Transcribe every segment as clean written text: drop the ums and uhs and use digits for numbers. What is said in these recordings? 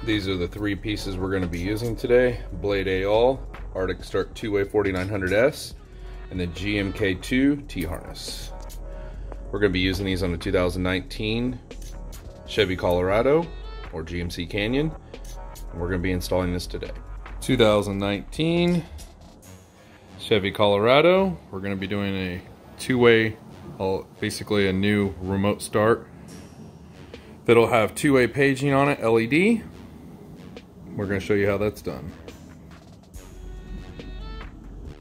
These are the three pieces we're going to be using today: Blade A All, Arctic Start 2-Way 4900S, and the Gmk2 T-harness. We're going to be using these on a 2019 Chevy Colorado or GMC Canyon, and we're going to be installing this today. 2019 Chevy Colorado. We're going to be doing a 2-way, basically a new remote start that'll have 2-way paging on it, LED. We're going to show you how that's done.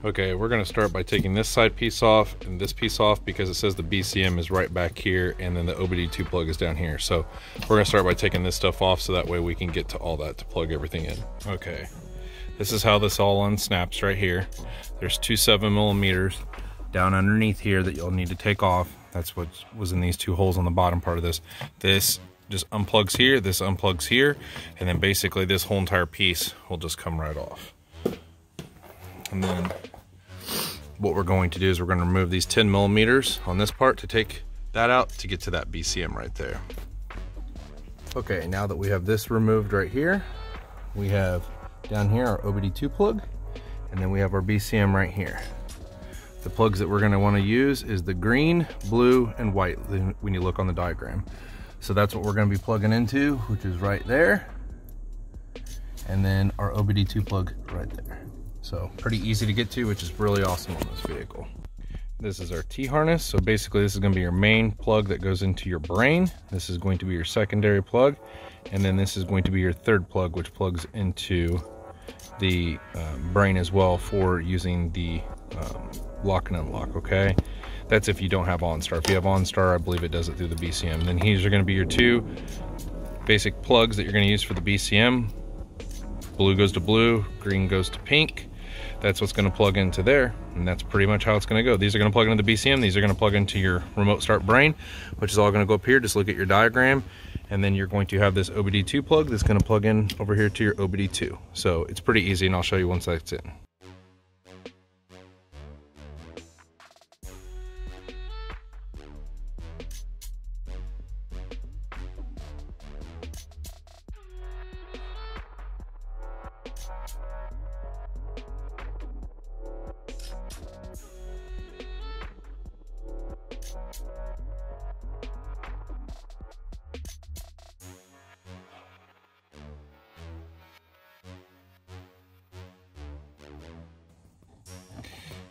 Okay, we're going to start by taking this side piece off and this piece off because it says the BCM is right back here and then the OBD2 plug is down here. So we're going to start by taking this stuff off so that way we can get to all that to plug everything in. Okay, this is how this all unsnaps right here. There's two 7mm down underneath here that you'll need to take off. That's what was in these two holes on the bottom part of this. This just unplugs here, this unplugs here, and then basically this whole entire piece will just come right off. And then what we're going to do is we're going to remove these 10mm on this part to take that out to get to that BCM right there. Okay, now that we have this removed right here, we have down here our OBD2 plug, and then we have our BCM right here. The plugs that we're going to want to use is the green, blue, and white when you look on the diagram. So that's what we're going to be plugging into, which is right there, and then our OBD2 plug right there. So pretty easy to get to, which is really awesome on this vehicle. This is our T-harness. So basically this is going to be your main plug that goes into your brain. This is going to be your secondary plug, and then this is going to be your third plug, which plugs into the brain as well for using the lock and unlock. Okay, that's if you don't have OnStar. If you have OnStar, I believe it does it through the BCM. Then these are going to be your two basic plugs that you're going to use for the BCM. Blue goes to blue, green goes to pink. That's what's going to plug into there, and that's pretty much how it's going to go. These are going to plug into the BCM. These are going to plug into your remote start brain, which is all going to go up here. Just look at your diagram, and then you're going to have this OBD2 plug that's going to plug in over here to your OBD2. So it's pretty easy, and I'll show you once that's in.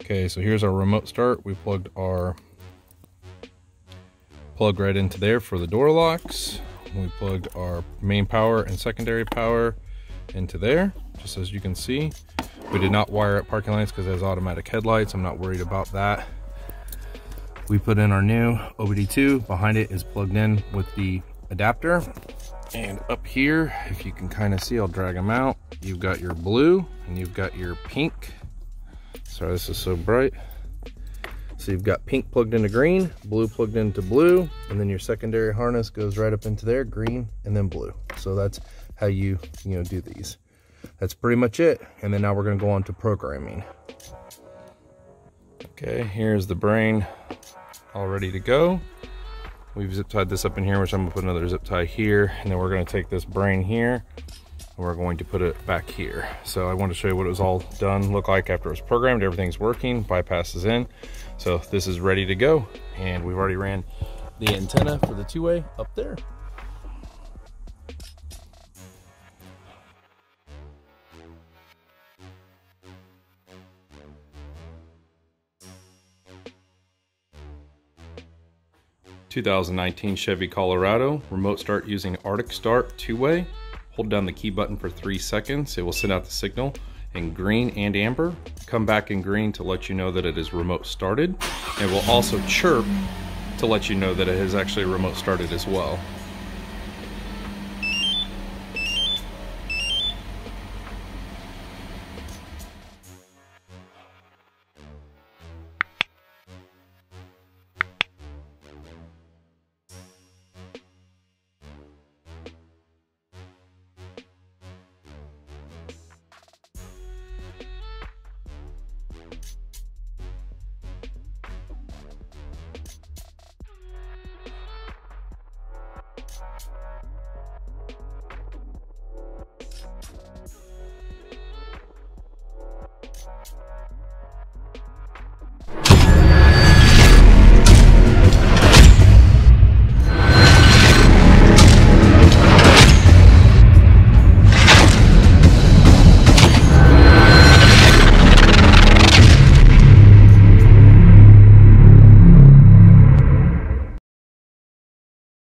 Okay, so here's our remote start. We plugged our plug right into there for the door locks. We plugged our main power and secondary power into there, just as you can see. We did not wire up parking lights because it has automatic headlights. I'm not worried about that. We put in our new OBD2. Behind it is plugged in with the adapter. And up here, if you can kind of see, I'll drag them out. You've got your blue and you've got your pink. Sorry, this is so bright. So you've got pink plugged into green, blue plugged into blue, and then your secondary harness goes right up into there, green and then blue. So that's how you do these. That's pretty much it. And then now we're going to go on to programming. Okay, here's the brain all ready to go. We've zip tied this up in here, which I'm going to put another zip tie here, and then we're going to take this brain here and we're going to put it back here. So I want to show you what it was all done look like after it was programmed. Everything's working, bypass is in. So this is ready to go, and we've already ran the antenna for the two-way up there. ...2019 Chevy Colorado, remote start using Arctic Start two-way. Hold down the key button for 3 seconds. It will send out the signal in green and amber. Come back in green to let you know that it is remote started. It will also chirp to let you know that it has actually remote started as well.